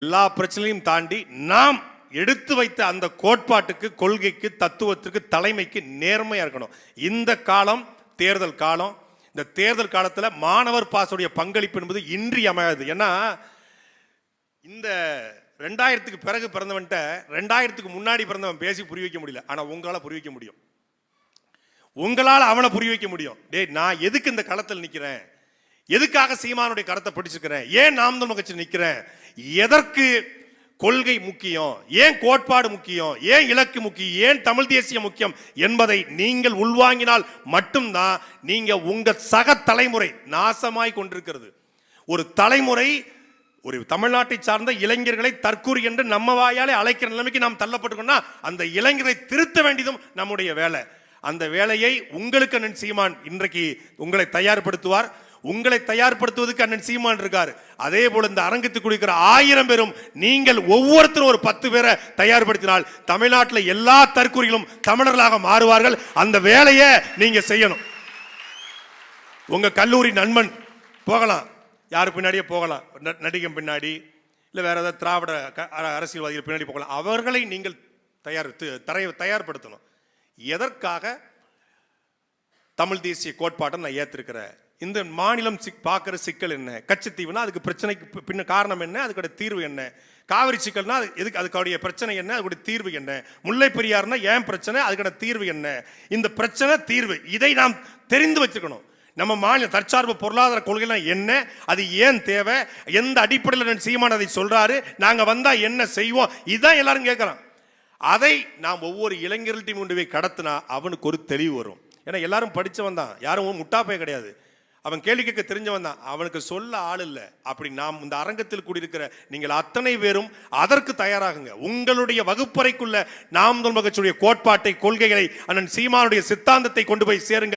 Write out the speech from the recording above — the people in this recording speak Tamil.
எல்லா பிரச்சனையும் தாண்டி நாம் எடுத்து வைத்த அந்த கோட்பாட்டுக்கு, கொள்கைக்கு, தத்துவத்திற்கு, தலைமைக்கு நேர்மையா இருக்கணும். இந்த காலம் தேர்தல் காலம். இந்த தேர்தல் காலத்தில் மாணவர் பாசுடைய பங்களிப்பு என்பது இன்றியமையாது. ஏன்னா இந்த 2000க்கு பிறகு பிறந்தவன்ட்ட 2000க்கு முன்னாடி பிறந்தவன் பேசி புரிய வைக்க முடியல. ஆனா உங்களால புரிய வைக்க முடியும். உங்களால் அவனை புரிய வைக்க முடியும். டேய், நான் எதுக்கு இந்த களத்தில் நிக்கிறேன், எதுக்காக சீமானுடைய கருத்தை பிடிச்சிருக்கிறேன், ஏன் நாம் தமிழர் கட்சி நிக்கிறேன், எதற்கு கொள்கை முக்கியம், ஏன் கோட்பாடு முக்கியம், ஏன் இலக்கு முக்கியம், ஏன் தமிழ் தேசியம் முக்கியம் என்பதை நீங்கள் உள்வாங்கினால் மட்டும்தான் நீங்க உங்க சக தலைமுறை நாசமாய் கொண்டிருக்கிறது. ஒரு தலைமுறை ஒரு தமிழ்நாட்டை சார்ந்த இளைஞர்களை தற்கூரி என்று நம்ம வாயாலே அழைக்கிற நிலைமைக்கு நாம் தள்ளப்பட்டுக்கோம்னா அந்த இளைஞரை திருத்த வேண்டியதும் நம்முடைய வேலை. அந்த வேலையை உங்களுக்கு அண்ணன் சீமான் இன்றைக்கு உங்களை தயார்படுத்துவார். உங்களை தயார்படுத்துவதற்கு அண்ணன் சீமான் இருக்கார். அதே போல இந்த அரங்கத்துக்கு குடிக்கிற 1000 பேரும் நீங்கள் ஒவ்வொருத்தரும் ஒரு 10 பேரை தயார்படுத்தினால் தமிழ்நாட்டில் எல்லா தற்கூரிகளும் தமிழர்களாக மாறுவார்கள். அந்த வேலையை நீங்க செய்யணும். உங்க கல்லூரி நண்பன் போகலாம், யாரு பின்னாடியே போகலாம், நடிகன் பின்னாடி, இல்லை வேற ஏதாவது திராவிட அரசியல்வாதிகள் பின்னாடி போகலாம். அவர்களை நீங்கள் தயார்படுத்தணும். எதற்காக? தமிழ் தேசிய கோட்பாட்டை நான் ஏற்றிருக்கிறேன். இந்த மாநிலம் பார்க்குற சிக்கல் என்ன, கச்சத்தீவுனா அதுக்கு பிரச்சனைக்கு பின்ன காரணம் என்ன, அதுக்கோட தீர்வு என்ன, காவிரி சிக்கல்னா எதுக்கு அதுக்கான பிரச்சனை என்ன, அதுக்கோட தீர்வு என்ன, முல்லை பெரியார்னா ஏன் பிரச்சனை, அதுக்கான தீர்வு என்ன, இந்த பிரச்சனை தீர்வு இதை நாம் தெரிந்து வச்சுக்கணும். நம்ம மாநில தற்சார்பு பொருளாதார கொள்கைலாம் என்ன, அது ஏன் தேவை, எந்த அடிப்படையில் சீமான் அதை சொல்றாரு, நாங்க வந்தா என்ன செய்வோம், இதுதான் எல்லாரும் கேட்கறான். அதை நாம் ஒவ்வொரு இளைஞர்கள்ட்டையும் கொண்டு போய் கடத்தினா அவனுக்கு ஒரு தெளிவு வரும். ஏன்னா எல்லாரும் படிச்சவன் தான், யாரும் முட்டாப்பே கிடையாது. அவன் கேள்வி கேட்க தெரிஞ்சவன் தான், அவனுக்கு சொல்ல ஆள் இல்லை. அப்படி நாம் இந்த அரங்கத்தில் கூடியிருக்கிற நீங்கள் அத்தனை பேரும் அதற்கு தயாராகுங்க. உங்களுடைய வகுப்பறைக்குள்ள நாம் தமிழர் கட்சியுடைய கோட்பாட்டை, கொள்கைகளை, அண்ணன் சீமானுடைய சித்தாந்தத்தை கொண்டு போய் சேருங்க.